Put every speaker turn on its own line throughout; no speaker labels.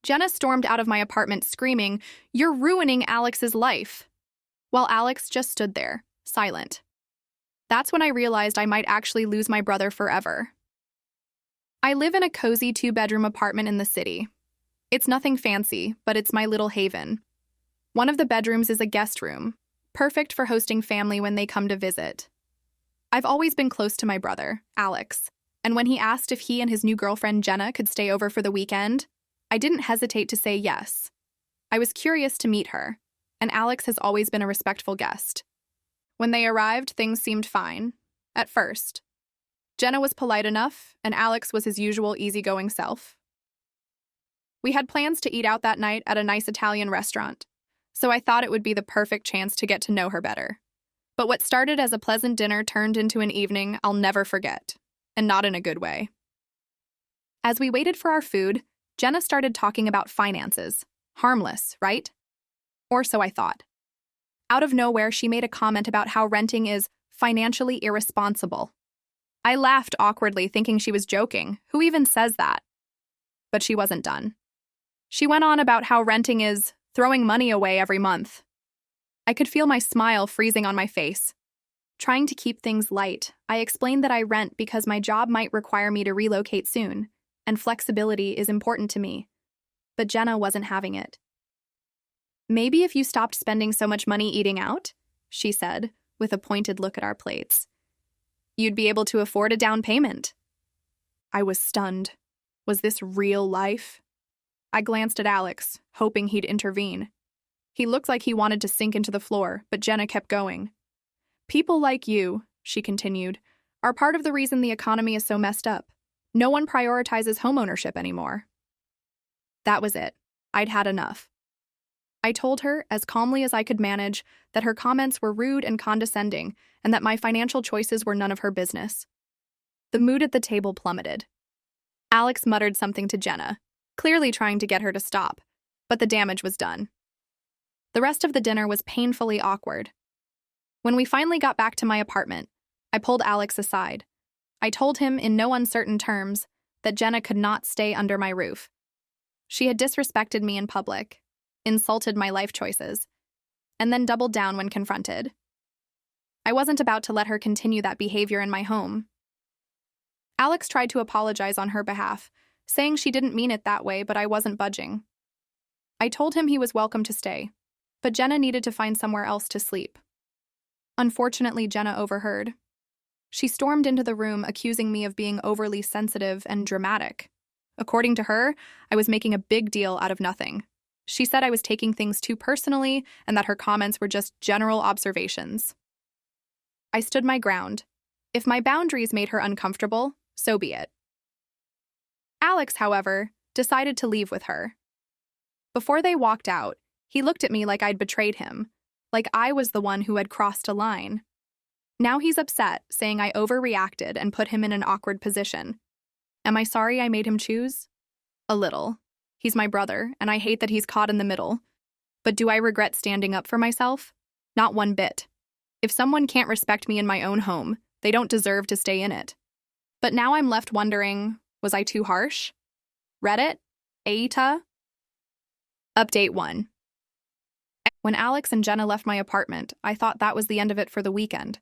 Jenna stormed out of my apartment screaming, "You're ruining Alex's life," while Alex just stood there, silent. That's when I realized I might actually lose my brother forever. I live in a cozy 2-bedroom apartment in the city. It's nothing fancy, but it's my little haven. One of the bedrooms is a guest room, perfect for hosting family when they come to visit. I've always been close to my brother, Alex, and when he asked if he and his new girlfriend Jenna could stay over for the weekend, I didn't hesitate to say yes. I was curious to meet her, and Alex has always been a respectful guest. When they arrived, things seemed fine, at first. Jenna was polite enough, and Alex was his usual easygoing self. We had plans to eat out that night at a nice Italian restaurant, so I thought it would be the perfect chance to get to know her better. But what started as a pleasant dinner turned into an evening I'll never forget, and not in a good way. As we waited for our food, Jenna started talking about finances. Harmless, right? Or so I thought. Out of nowhere, she made a comment about how renting is financially irresponsible. I laughed awkwardly, thinking she was joking. Who even says that? But she wasn't done. She went on about how renting is throwing money away every month. I could feel my smile freezing on my face. Trying to keep things light, I explained that I rent because my job might require me to relocate soon, and flexibility is important to me. But Jenna wasn't having it. "Maybe if you stopped spending so much money eating out," she said, with a pointed look at our plates, "you'd be able to afford a down payment." I was stunned. Was this real life? I glanced at Alex, hoping he'd intervene. He looked like he wanted to sink into the floor, but Jenna kept going. "People like you," she continued, "are part of the reason the economy is so messed up. No one prioritizes homeownership anymore." That was it. I'd had enough. I told her, as calmly as I could manage, that her comments were rude and condescending, and that my financial choices were none of her business. The mood at the table plummeted. Alex muttered something to Jenna, clearly trying to get her to stop, but the damage was done. The rest of the dinner was painfully awkward. When we finally got back to my apartment, I pulled Alex aside. I told him in no uncertain terms that Jenna could not stay under my roof. She had disrespected me in public, insulted my life choices, and then doubled down when confronted. I wasn't about to let her continue that behavior in my home. Alex tried to apologize on her behalf, saying she didn't mean it that way, but I wasn't budging. I told him he was welcome to stay, but Jenna needed to find somewhere else to sleep. Unfortunately, Jenna overheard. She stormed into the room, accusing me of being overly sensitive and dramatic. According to her, I was making a big deal out of nothing. She said I was taking things too personally and that her comments were just general observations. I stood my ground. If my boundaries made her uncomfortable, so be it. Alex, however, decided to leave with her. Before they walked out, he looked at me like I'd betrayed him, like I was the one who had crossed a line. Now he's upset, saying I overreacted and put him in an awkward position. Am I sorry I made him choose? A little. He's my brother, and I hate that he's caught in the middle. But do I regret standing up for myself? Not one bit. If someone can't respect me in my own home, they don't deserve to stay in it. But now I'm left wondering, was I too harsh? Reddit? Aita? Update 1. When Alex and Jenna left my apartment, I thought that was the end of it for the weekend.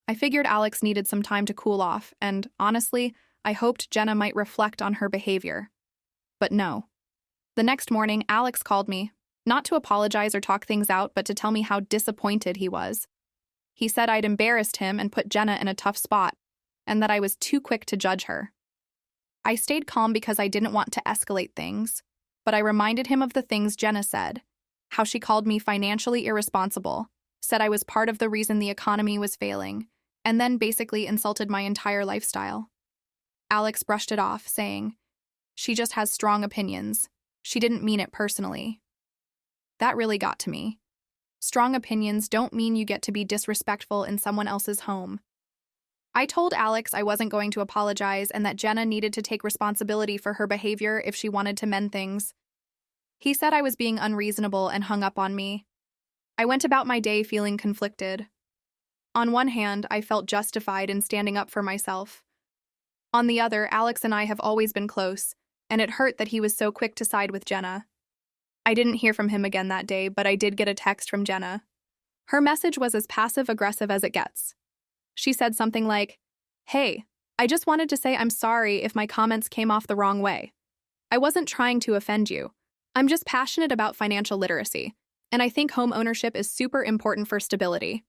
I figured Alex needed some time to cool off, and honestly, I hoped Jenna might reflect on her behavior. But no. The next morning, Alex called me, not to apologize or talk things out, but to tell me how disappointed he was. He said I'd embarrassed him and put Jenna in a tough spot, and that I was too quick to judge her. I stayed calm because I didn't want to escalate things, but I reminded him of the things Jenna said, how she called me financially irresponsible, said I was part of the reason the economy was failing, and then basically insulted my entire lifestyle. Alex brushed it off, saying, "She just has strong opinions. She didn't mean it personally." That really got to me. Strong opinions don't mean you get to be disrespectful in someone else's home. I told Alex I wasn't going to apologize and that Jenna needed to take responsibility for her behavior if she wanted to mend things. He said I was being unreasonable and hung up on me. I went about my day feeling conflicted. On one hand, I felt justified in standing up for myself. On the other, Alex and I have always been close, and it hurt that he was so quick to side with Jenna. I didn't hear from him again that day, but I did get a text from Jenna. Her message was as passive-aggressive as it gets. She said something like, "Hey, I just wanted to say I'm sorry if my comments came off the wrong way. I wasn't trying to offend you. I'm just passionate about financial literacy, and I think home ownership is super important for stability."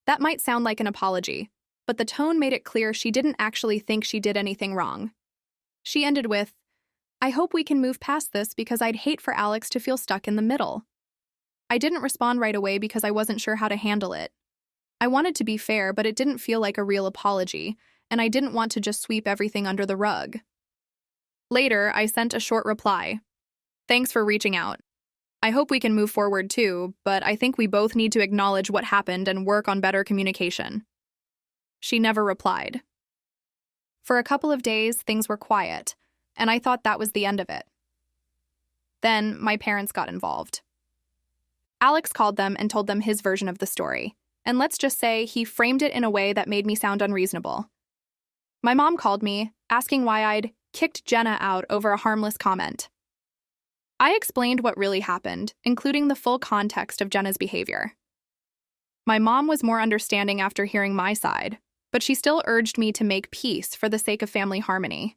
That might sound like an apology, but the tone made it clear she didn't actually think she did anything wrong. She ended with, "I hope we can move past this because I'd hate for Alex to feel stuck in the middle." I didn't respond right away because I wasn't sure how to handle it. I wanted to be fair, but it didn't feel like a real apology, and I didn't want to just sweep everything under the rug. Later, I sent a short reply. "Thanks for reaching out. I hope we can move forward too, but I think we both need to acknowledge what happened and work on better communication." She never replied. For a couple of days, things were quiet, and I thought that was the end of it. Then, my parents got involved. Alex called them and told them his version of the story, and let's just say he framed it in a way that made me sound unreasonable. My mom called me, asking why I'd kicked Jenna out over a harmless comment. I explained what really happened, including the full context of Jenna's behavior. My mom was more understanding after hearing my side, but she still urged me to make peace for the sake of family harmony.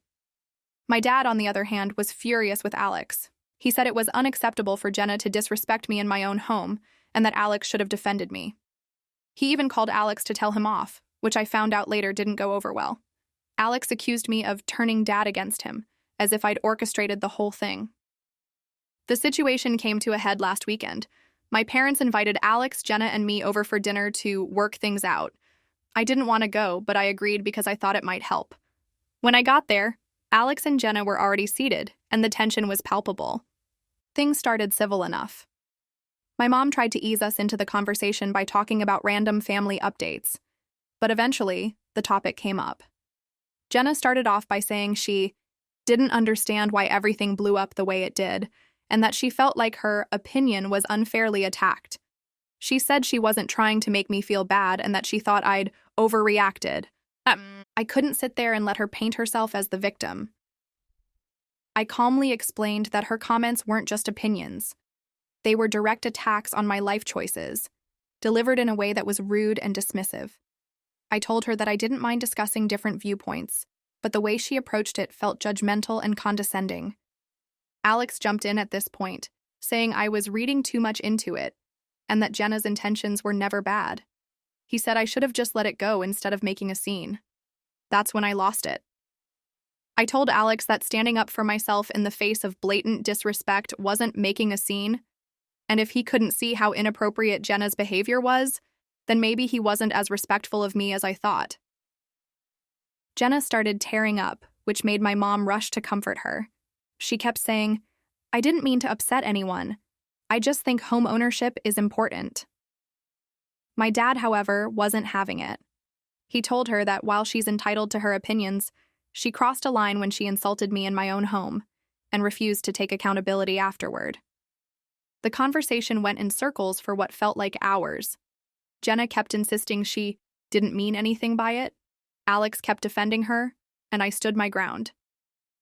My dad, on the other hand, was furious with Alex. He said it was unacceptable for Jenna to disrespect me in my own home, and that Alex should have defended me. He even called Alex to tell him off, which I found out later didn't go over well. Alex accused me of turning Dad against him, as if I'd orchestrated the whole thing. The situation came to a head last weekend. My parents invited Alex, Jenna, and me over for dinner to work things out. I didn't want to go, but I agreed because I thought it might help. When I got there, Alex and Jenna were already seated, and the tension was palpable. Things started civil enough. My mom tried to ease us into the conversation by talking about random family updates, but eventually, the topic came up. Jenna started off by saying she didn't understand why everything blew up the way it did, and that she felt like her opinion was unfairly attacked. She said she wasn't trying to make me feel bad and that she thought I'd overreacted. I couldn't sit there and let her paint herself as the victim. I calmly explained that her comments weren't just opinions. They were direct attacks on my life choices, delivered in a way that was rude and dismissive. I told her that I didn't mind discussing different viewpoints, but the way she approached it felt judgmental and condescending. Alex jumped in at this point, saying I was reading too much into it, and that Jenna's intentions were never bad. He said I should have just let it go instead of making a scene. That's when I lost it. I told Alex that standing up for myself in the face of blatant disrespect wasn't making a scene, and if he couldn't see how inappropriate Jenna's behavior was, then maybe he wasn't as respectful of me as I thought. Jenna started tearing up, which made my mom rush to comfort her. She kept saying, "I didn't mean to upset anyone. I just think home ownership is important." My dad, however, wasn't having it. He told her that while she's entitled to her opinions, she crossed a line when she insulted me in my own home and refused to take accountability afterward. The conversation went in circles for what felt like hours. Jenna kept insisting she didn't mean anything by it. Alex kept defending her, and I stood my ground.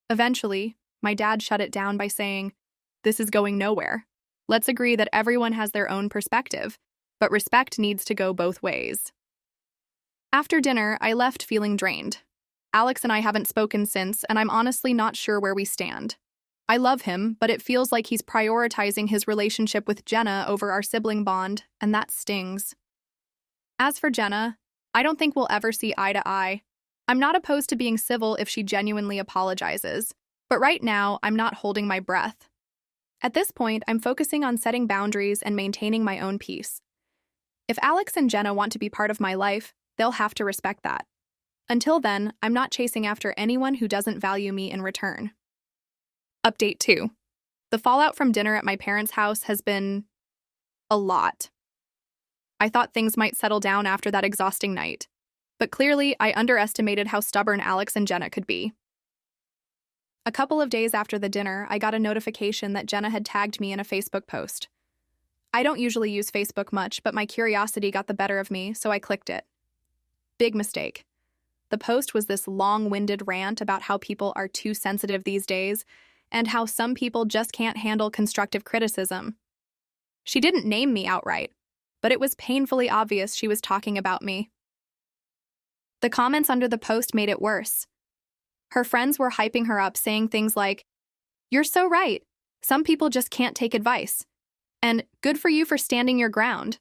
Eventually, my dad shut it down by saying, "This is going nowhere. Let's agree that everyone has their own perspective, but respect needs to go both ways." After dinner, I left feeling drained. Alex and I haven't spoken since, and I'm honestly not sure where we stand. I love him, but it feels like he's prioritizing his relationship with Jenna over our sibling bond, and that stings. As for Jenna, I don't think we'll ever see eye to eye. I'm not opposed to being civil if she genuinely apologizes, but right now, I'm not holding my breath. At this point, I'm focusing on setting boundaries and maintaining my own peace. If Alex and Jenna want to be part of my life, they'll have to respect that. Until then, I'm not chasing after anyone who doesn't value me in return. Update 2. The fallout from dinner at my parents' house has been a lot. I thought things might settle down after that exhausting night, but clearly I underestimated how stubborn Alex and Jenna could be. A couple of days after the dinner, I got a notification that Jenna had tagged me in a Facebook post. I don't usually use Facebook much, but my curiosity got the better of me, so I clicked it. Big mistake. The post was this long-winded rant about how people are too sensitive these days and how some people just can't handle constructive criticism. She didn't name me outright, but it was painfully obvious she was talking about me. The comments under the post made it worse. Her friends were hyping her up, saying things like, "You're so right. Some people just can't take advice." And "Good for you for standing your ground."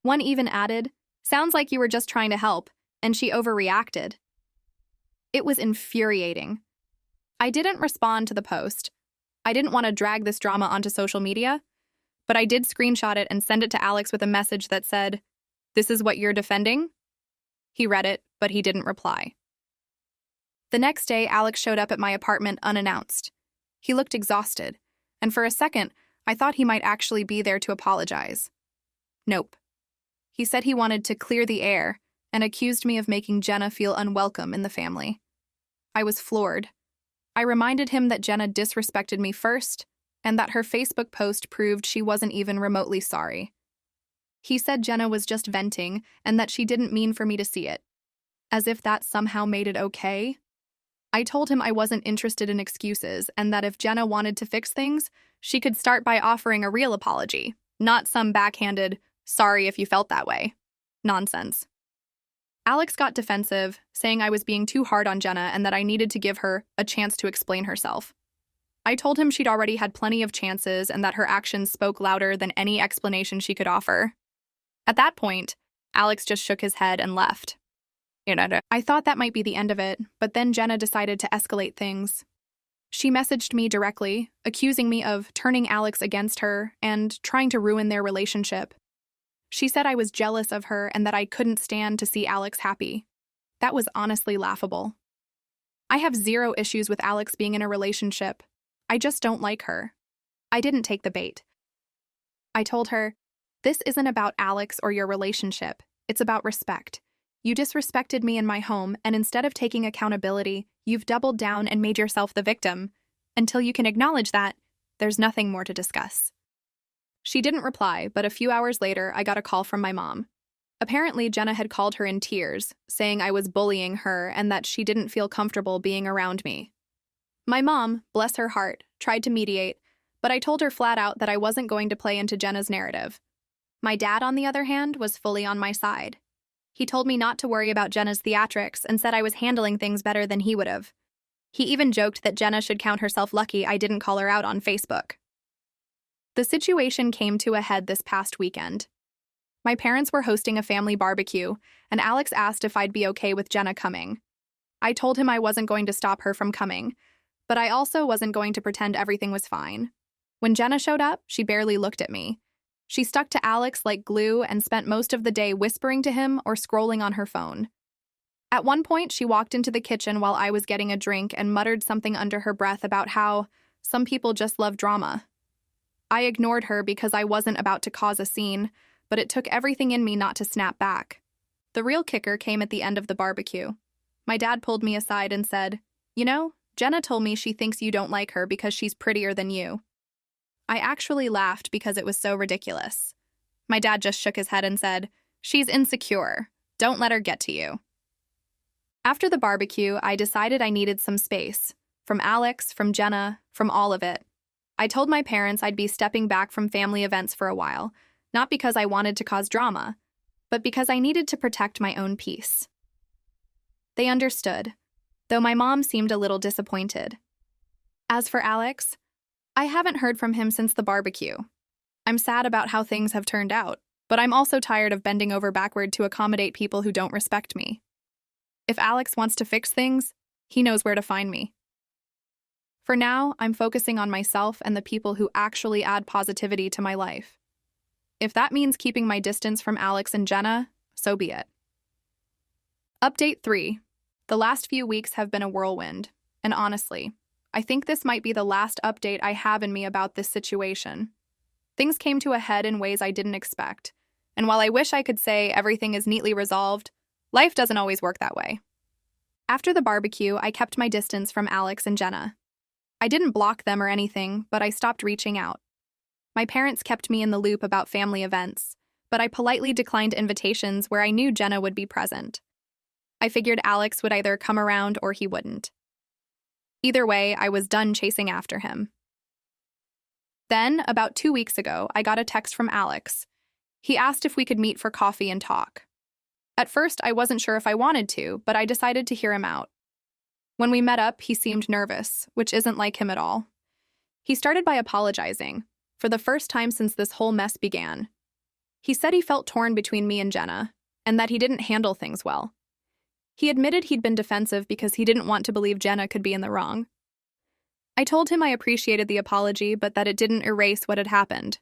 One even added, "Sounds like you were just trying to help, and she overreacted." It was infuriating. I didn't respond to the post. I didn't want to drag this drama onto social media, but I did screenshot it and send it to Alex with a message that said, "This is what you're defending?" He read it, but he didn't reply. The next day, Alex showed up at my apartment unannounced. He looked exhausted, and for a second, I thought he might actually be there to apologize. Nope. He said he wanted to clear the air and accused me of making Jenna feel unwelcome in the family. I was floored. I reminded him that Jenna disrespected me first and that her Facebook post proved she wasn't even remotely sorry. He said Jenna was just venting and that she didn't mean for me to see it, as if that somehow made it okay. I told him I wasn't interested in excuses and that if Jenna wanted to fix things, she could start by offering a real apology, not some backhanded, "sorry if you felt that way" nonsense. Alex got defensive, saying I was being too hard on Jenna and that I needed to give her a chance to explain herself. I told him she'd already had plenty of chances and that her actions spoke louder than any explanation she could offer. At that point, Alex just shook his head and left. I thought that might be the end of it, but then Jenna decided to escalate things. She messaged me directly, accusing me of turning Alex against her and trying to ruin their relationship. She said I was jealous of her and that I couldn't stand to see Alex happy. That was honestly laughable. I have zero issues with Alex being in a relationship. I just don't like her. I didn't take the bait. I told her, "This isn't about Alex or your relationship. It's about respect. You disrespected me in my home, and instead of taking accountability, you've doubled down and made yourself the victim. Until you can acknowledge that, there's nothing more to discuss." She didn't reply, but a few hours later, I got a call from my mom. Apparently, Jenna had called her in tears, saying I was bullying her and that she didn't feel comfortable being around me. My mom, bless her heart, tried to mediate, but I told her flat out that I wasn't going to play into Jenna's narrative. My dad, on the other hand, was fully on my side. He told me not to worry about Jenna's theatrics and said I was handling things better than he would have. He even joked that Jenna should count herself lucky I didn't call her out on Facebook. The situation came to a head this past weekend. My parents were hosting a family barbecue, and Alex asked if I'd be okay with Jenna coming. I told him I wasn't going to stop her from coming, but I also wasn't going to pretend everything was fine. When Jenna showed up, she barely looked at me. She stuck to Alex like glue and spent most of the day whispering to him or scrolling on her phone. At one point, she walked into the kitchen while I was getting a drink and muttered something under her breath about how some people just love drama. I ignored her because I wasn't about to cause a scene, but it took everything in me not to snap back. The real kicker came at the end of the barbecue. My dad pulled me aside and said, Jenna told me she thinks you don't like her because she's prettier than you." I actually laughed because it was so ridiculous. My dad just shook his head and said, "She's insecure. Don't let her get to you." After the barbecue, I decided I needed some space. From Alex, from Jenna, from all of it. I told my parents I'd be stepping back from family events for a while, not because I wanted to cause drama, but because I needed to protect my own peace. They understood, though my mom seemed a little disappointed. As for Alex, I haven't heard from him since the barbecue. I'm sad about how things have turned out, but I'm also tired of bending over backward to accommodate people who don't respect me. If Alex wants to fix things, he knows where to find me. For now, I'm focusing on myself and the people who actually add positivity to my life. If that means keeping my distance from Alex and Jenna, so be it. Update 3. The last few weeks have been a whirlwind, and honestly, I think this might be the last update I have in me about this situation. Things came to a head in ways I didn't expect, and while I wish I could say everything is neatly resolved, life doesn't always work that way. After the barbecue, I kept my distance from Alex and Jenna. I didn't block them or anything, but I stopped reaching out. My parents kept me in the loop about family events, but I politely declined invitations where I knew Jenna would be present. I figured Alex would either come around or he wouldn't. Either way, I was done chasing after him. Then, about 2 weeks ago, I got a text from Alex. He asked if we could meet for coffee and talk. At first, I wasn't sure if I wanted to, but I decided to hear him out. When we met up, he seemed nervous, which isn't like him at all. He started by apologizing, for the first time since this whole mess began. He said he felt torn between me and Jenna, and that he didn't handle things well. He admitted he'd been defensive because he didn't want to believe Jenna could be in the wrong. I told him I appreciated the apology, but that it didn't erase what had happened.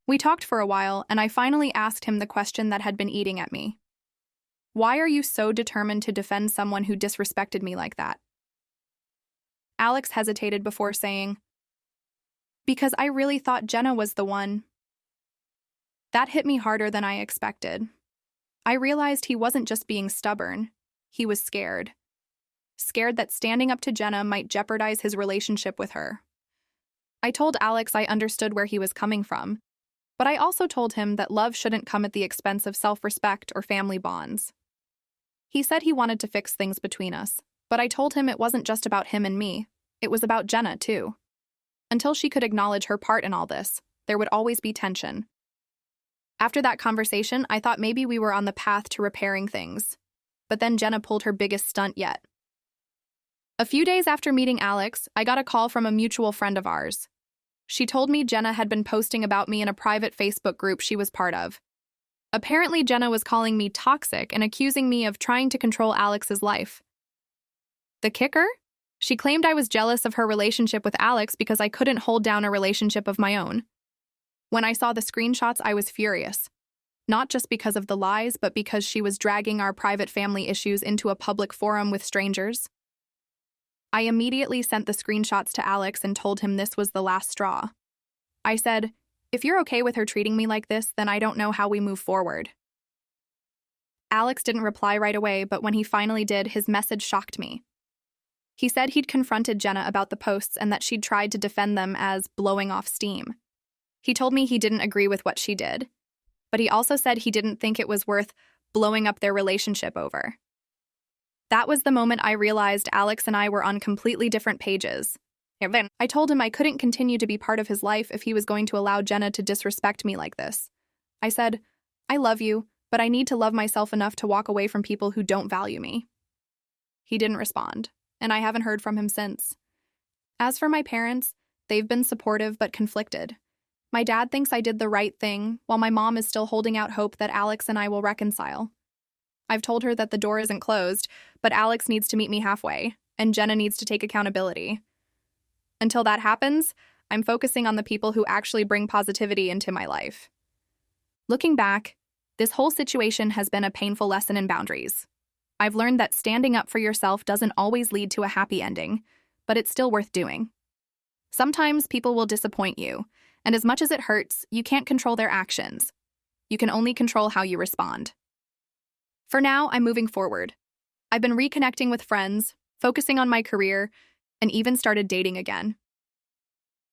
We talked for a while, and I finally asked him the question that had been eating at me. Why are you so determined to defend someone who disrespected me like that? Alex hesitated before saying, because I really thought Jenna was the one. That hit me harder than I expected. I realized he wasn't just being stubborn, he was scared. Scared that standing up to Jenna might jeopardize his relationship with her. I told Alex I understood where he was coming from, but I also told him that love shouldn't come at the expense of self-respect or family bonds. He said he wanted to fix things between us, but I told him it wasn't just about him and me, it was about Jenna too. Until she could acknowledge her part in all this, there would always be tension. After that conversation, I thought maybe we were on the path to repairing things. But then Jenna pulled her biggest stunt yet. A few days after meeting Alex, I got a call from a mutual friend of ours. She told me Jenna had been posting about me in a private Facebook group she was part of. Apparently, Jenna was calling me toxic and accusing me of trying to control Alex's life. The kicker? She claimed I was jealous of her relationship with Alex because I couldn't hold down a relationship of my own. When I saw the screenshots, I was furious. Not just because of the lies, but because she was dragging our private family issues into a public forum with strangers. I immediately sent the screenshots to Alex and told him this was the last straw. I said, if you're okay with her treating me like this, then I don't know how we move forward. Alex didn't reply right away, but when he finally did, his message shocked me. He said he'd confronted Jenna about the posts and that she'd tried to defend them as blowing off steam. He told me he didn't agree with what she did, but he also said he didn't think it was worth blowing up their relationship over. That was the moment I realized Alex and I were on completely different pages. I told him I couldn't continue to be part of his life if he was going to allow Jenna to disrespect me like this. I said, I love you, but I need to love myself enough to walk away from people who don't value me. He didn't respond, and I haven't heard from him since. As for my parents, they've been supportive but conflicted. My dad thinks I did the right thing, while my mom is still holding out hope that Alex and I will reconcile. I've told her that the door isn't closed, but Alex needs to meet me halfway, and Jenna needs to take accountability. Until that happens, I'm focusing on the people who actually bring positivity into my life. Looking back, this whole situation has been a painful lesson in boundaries. I've learned that standing up for yourself doesn't always lead to a happy ending, but it's still worth doing. Sometimes people will disappoint you, and as much as it hurts, you can't control their actions. You can only control how you respond. For now, I'm moving forward. I've been reconnecting with friends, focusing on my career, and even started dating again.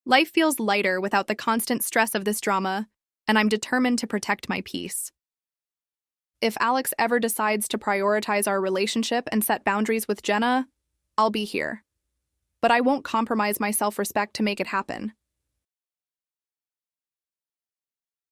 Life feels lighter without the constant stress of this drama, and I'm determined to protect my peace. If Alex ever decides to prioritize our relationship and set boundaries with Jenna, I'll be here. But I won't compromise my self-respect to make it happen.